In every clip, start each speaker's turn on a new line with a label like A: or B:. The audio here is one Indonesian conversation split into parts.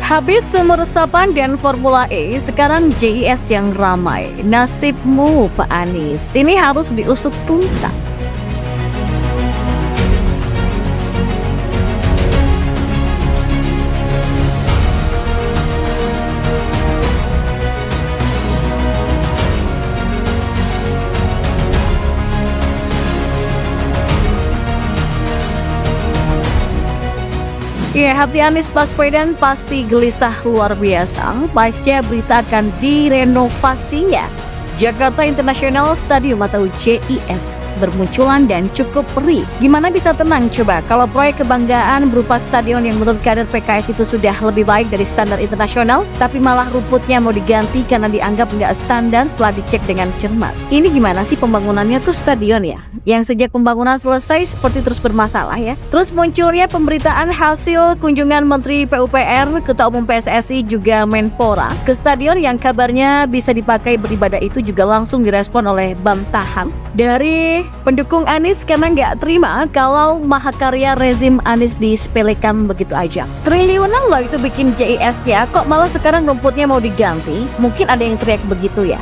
A: Habis sumur resapan dan Formula E, sekarang JIS yang ramai. Nasibmu, Pak Anies, ini harus diusut tuntas. Ya, hati Anies Baswedan pasti gelisah luar biasa pasca berita akan direnovasinya Jakarta International Stadium atau JIS bermunculan dan cukup perih. Gimana bisa tenang coba kalau proyek kebanggaan berupa stadion yang menurut kader PKS itu sudah lebih baik dari standar internasional, tapi malah rumputnya mau diganti karena dianggap nggak standar setelah dicek dengan cermat. Ini gimana sih pembangunannya tuh stadion ya? Yang sejak pembangunan selesai seperti terus bermasalah ya. Terus munculnya pemberitaan hasil kunjungan Menteri PUPR, Ketua Umum PSSI juga Menpora ke stadion yang kabarnya bisa dipakai beribadah itu juga langsung direspon oleh bantahan dari pendukung Anies karena nggak terima kalau mahakarya rezim Anies disepelekan begitu aja. Triliunan loh itu bikin JIS ya, kok malah sekarang rumputnya mau diganti? Mungkin ada yang teriak begitu ya.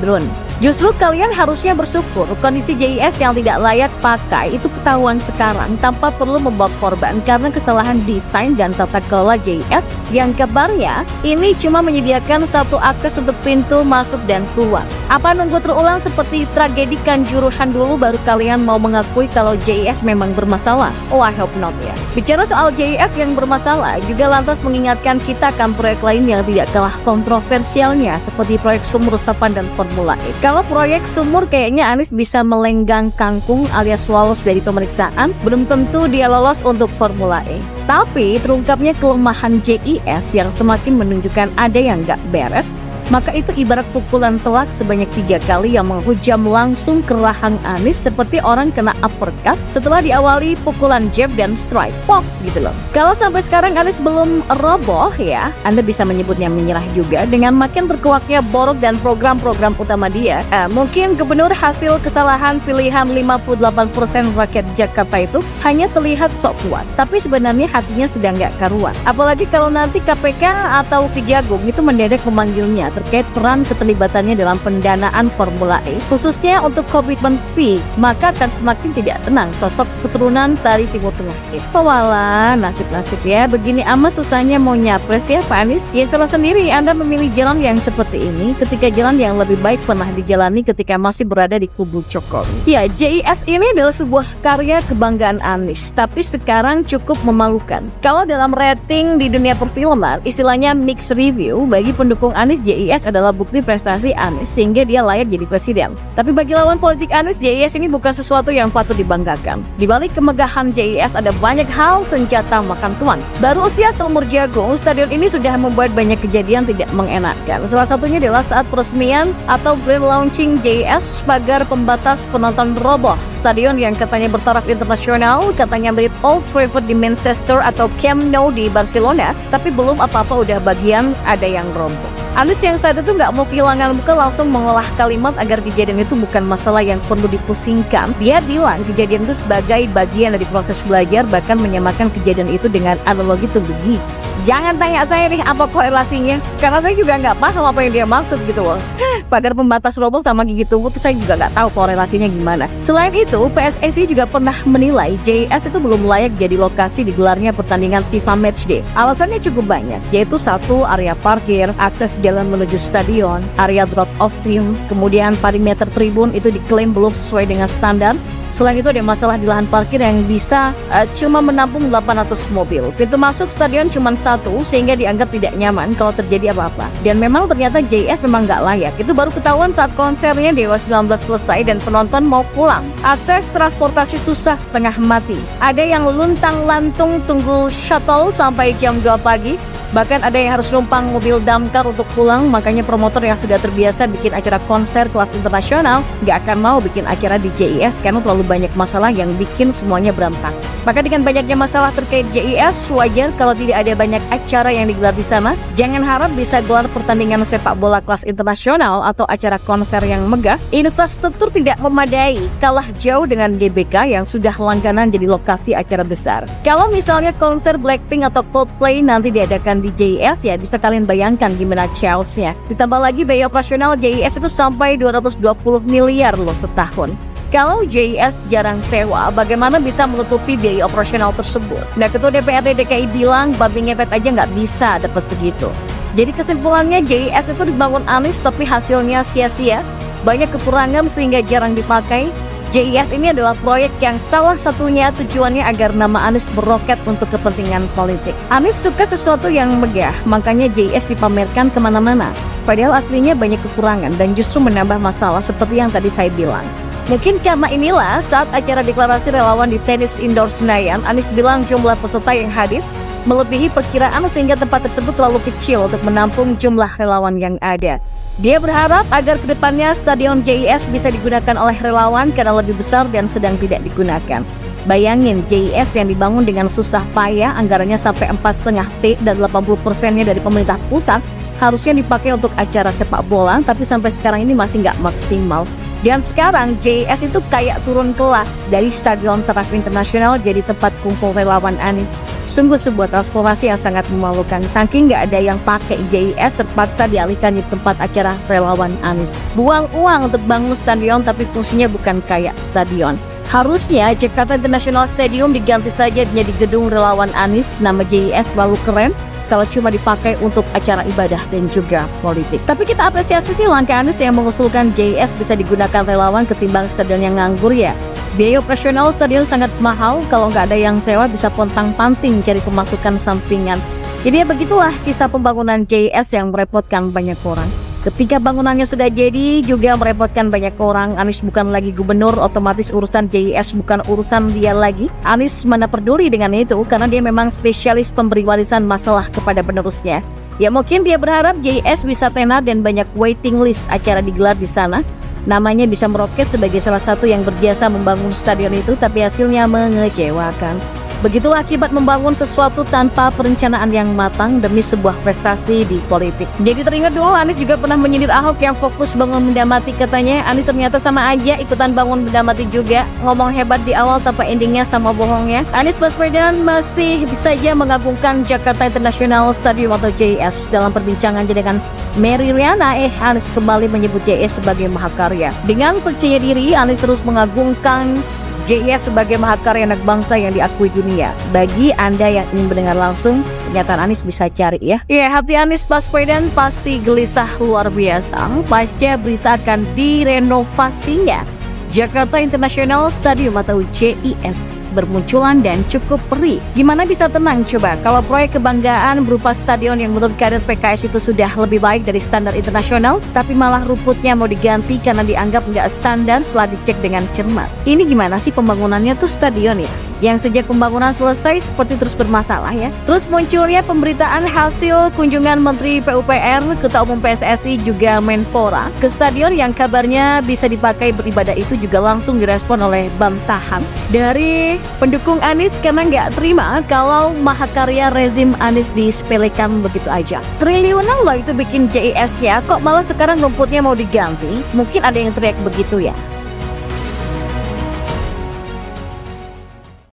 A: Drone. Justru kalian harusnya bersyukur kondisi JIS yang tidak layak pakai itu ketahuan sekarang tanpa perlu membawa korban karena kesalahan desain dan tata kelola JIS yang kabarnya ini cuma menyediakan satu akses untuk pintu masuk dan keluar. Apa nunggu terulang seperti tragedi Kanjuruhan dulu baru kalian mau mengakui kalau JIS memang bermasalah? Oh, I hope not ya. Bicara soal JIS yang bermasalah juga lantas mengingatkan kita akan proyek lain yang tidak kalah kontroversialnya seperti proyek sumur resapan dan Formula E. Kalau proyek sumur kayaknya Anies bisa melenggang kangkung alias lolos dari pemeriksaan, belum tentu dia lolos untuk Formula E. Tapi terungkapnya kelemahan JIS yang semakin menunjukkan ada yang gak beres, maka itu ibarat pukulan telak sebanyak 3 kali yang menghujam langsung ke rahang Anies seperti orang kena uppercut setelah diawali pukulan jab dan strike. Pok gitu loh. Kalau sampai sekarang Anies belum roboh ya, Anda bisa menyebutnya menyerah juga dengan makin terkuaknya borok dan program-program utama dia. Mungkin gubernur hasil kesalahan pilihan 58% rakyat Jakarta itu hanya terlihat sok kuat, tapi sebenarnya hatinya sedang gak karuan. Apalagi kalau nanti KPK atau Kejagung itu mendadak memanggilnya terkait peran keterlibatannya dalam pendanaan Formula E, khususnya untuk komitmen fee, maka akan semakin tidak tenang sosok keturunan dari Timur Tengah itu. Walah, nasib-nasib ya, begini amat susahnya mau nyapres ya Pak Anies. Ya salah sendiri Anda memilih jalan yang seperti ini ketika jalan yang lebih baik pernah dijalani ketika masih berada di kubu Jokowi. Ya, JIS ini adalah sebuah karya kebanggaan Anies, tapi sekarang cukup memalukan. Kalau dalam rating di dunia perfilman, istilahnya mixed review, bagi pendukung Anies JIS adalah bukti prestasi Anies sehingga dia layak jadi presiden. Tapi bagi lawan politik Anies, JIS ini bukan sesuatu yang patut dibanggakan. Di balik kemegahan JIS ada banyak hal senjata makan tuan. Baru usia seumur jagung, stadion ini sudah membuat banyak kejadian tidak mengenakan. Salah satunya adalah saat peresmian atau grand launching JIS, pagar pembatas penonton roboh. Stadion yang katanya bertaraf internasional, katanya mirip Old Trafford di Manchester atau Camp Nou di Barcelona, tapi belum apa-apa udah bagian ada yang roboh. Anies yang saat itu nggak mau kehilangan muka langsung mengolah kalimat agar kejadian itu bukan masalah yang perlu dipusingkan. Dia bilang kejadian itu sebagai bagian dari proses belajar, bahkan menyamakan kejadian itu dengan analogi tubuh gigi. Jangan tanya saya nih apa korelasinya, karena saya juga nggak paham apa yang dia maksud gitu loh. Pagar pembatas roboh sama gigi tubuh itu saya juga nggak tahu korelasinya gimana. Selain itu, PSSI juga pernah menilai JIS itu belum layak jadi lokasi digelarnya pertandingan FIFA Matchday. Alasannya cukup banyak, yaitu 1, area parkir, akses jalan menuju stadion, area drop-off tim, kemudian perimeter tribun itu diklaim belum sesuai dengan standar. Selain itu ada masalah di lahan parkir yang bisa cuma menampung 800 mobil. Pintu masuk stadion cuma 1 sehingga dianggap tidak nyaman kalau terjadi apa-apa. Dan memang ternyata JIS memang nggak layak. Itu baru ketahuan saat konsernya Dewa 19 selesai dan penonton mau pulang. Akses transportasi susah setengah mati. Ada yang luntang-lantung tunggu shuttle sampai jam 2 pagi. Bahkan ada yang harus numpang mobil damkar untuk pulang, makanya promotor yang sudah terbiasa bikin acara konser kelas internasional nggak akan mau bikin acara di JIS karena terlalu banyak masalah yang bikin semuanya berantakan. Maka dengan banyaknya masalah terkait JIS, wajar kalau tidak ada banyak acara yang digelar di sana. Jangan harap bisa gelar pertandingan sepak bola kelas internasional atau acara konser yang megah. Infrastruktur tidak memadai, kalah jauh dengan GBK yang sudah langganan jadi lokasi acara besar. Kalau misalnya konser Blackpink atau Coldplay nanti diadakan di JIS ya bisa kalian bayangkan gimana chaosnya. Ditambah lagi biaya operasional JIS itu sampai 220 miliar loh setahun. Kalau JIS jarang sewa, bagaimana bisa menutupi biaya operasional tersebut? Nah, Ketua DPRD DKI bilang babi ngepet aja nggak bisa dapat segitu. Jadi kesimpulannya JIS itu dibangun Anies tapi hasilnya sia-sia, banyak kekurangan sehingga jarang dipakai. JIS ini adalah proyek yang salah satunya tujuannya agar nama Anies meroket untuk kepentingan politik. Anies suka sesuatu yang megah, makanya JIS dipamerkan kemana-mana. Padahal aslinya banyak kekurangan dan justru menambah masalah seperti yang tadi saya bilang. Mungkin karena inilah saat acara deklarasi relawan di tenis indoor Senayan, Anies bilang jumlah peserta yang hadir melebihi perkiraan sehingga tempat tersebut terlalu kecil untuk menampung jumlah relawan yang ada. Dia berharap agar kedepannya stadion JIS bisa digunakan oleh relawan karena lebih besar dan sedang tidak digunakan. Bayangin JIS yang dibangun dengan susah payah, anggarannya sampai 4,5 T dan 80%-nya dari pemerintah pusat, harusnya dipakai untuk acara sepak bola, tapi sampai sekarang ini masih nggak maksimal. Dan sekarang JIS itu kayak turun kelas dari stadion taraf internasional jadi tempat kumpul relawan Anies. Sungguh sebuah transformasi yang sangat memalukan. Saking nggak ada yang pakai JIS, terpaksa dialihkan di tempat acara relawan Anies. Buang uang untuk bangun stadion tapi fungsinya bukan kayak stadion. Harusnya Jakarta International Stadium diganti saja menjadi gedung relawan Anies. Nama JIS terlalu keren kalau cuma dipakai untuk acara ibadah dan juga politik. Tapi kita apresiasi sih langkah Anies yang mengusulkan JIS bisa digunakan relawan ketimbang stadion yang nganggur ya. Biaya operasional stadion sangat mahal, kalau nggak ada yang sewa bisa pontang-panting cari pemasukan sampingan. Jadi ya begitulah kisah pembangunan JIS yang merepotkan banyak orang. Ketika bangunannya sudah jadi juga merepotkan banyak orang. Anies bukan lagi gubernur, otomatis urusan JIS bukan urusan dia lagi. Anies mana peduli dengan itu karena dia memang spesialis pemberi warisan masalah kepada penerusnya. Ya mungkin dia berharap JIS bisa tenar dan banyak waiting list acara digelar di sana. Namanya bisa meroket sebagai salah satu yang berjasa membangun stadion itu, tapi hasilnya mengecewakan. Begitulah akibat membangun sesuatu tanpa perencanaan yang matang demi sebuah prestasi di politik. Jadi teringat dulu Anies juga pernah menyindir Ahok yang fokus bangun benda mati katanya. Anies ternyata sama aja ikutan bangun benda mati juga. Ngomong hebat di awal tapi endingnya sama bohongnya. Anies Baswedan masih saja mengagungkan Jakarta International Stadium atau JIS. Dalam perbincangannya dengan Mary Riana, Anies kembali menyebut JIS sebagai mahakarya. Dengan percaya diri, Anies terus mengagungkan JIS sebagai mahakarya anak bangsa yang diakui dunia. Bagi Anda yang ingin mendengar langsung, pernyataan Anies bisa cari ya. Hati Anies Baswedan pasti gelisah luar biasa pasca berita akan direnovasinya Jakarta International Stadium atau JIS bermunculan dan cukup perih. Gimana bisa tenang coba kalau proyek kebanggaan berupa stadion yang menurut kader PKS itu sudah lebih baik dari standar internasional, tapi malah rumputnya mau diganti karena dianggap nggak standar setelah dicek dengan cermat. Ini gimana sih pembangunannya tuh stadion ya? Yang sejak pembangunan selesai seperti terus bermasalah ya. Terus munculnya pemberitaan hasil kunjungan Menteri PUPR, Ketua Umum PSSI juga Menpora ke stadion yang kabarnya bisa dipakai beribadah itu juga langsung direspon oleh bantahan dari pendukung Anies karena nggak terima kalau mahakarya rezim Anies disepelekan begitu aja. Triliunan loh itu bikin JIS-nya, kok malah sekarang rumputnya mau diganti? Mungkin ada yang teriak begitu ya.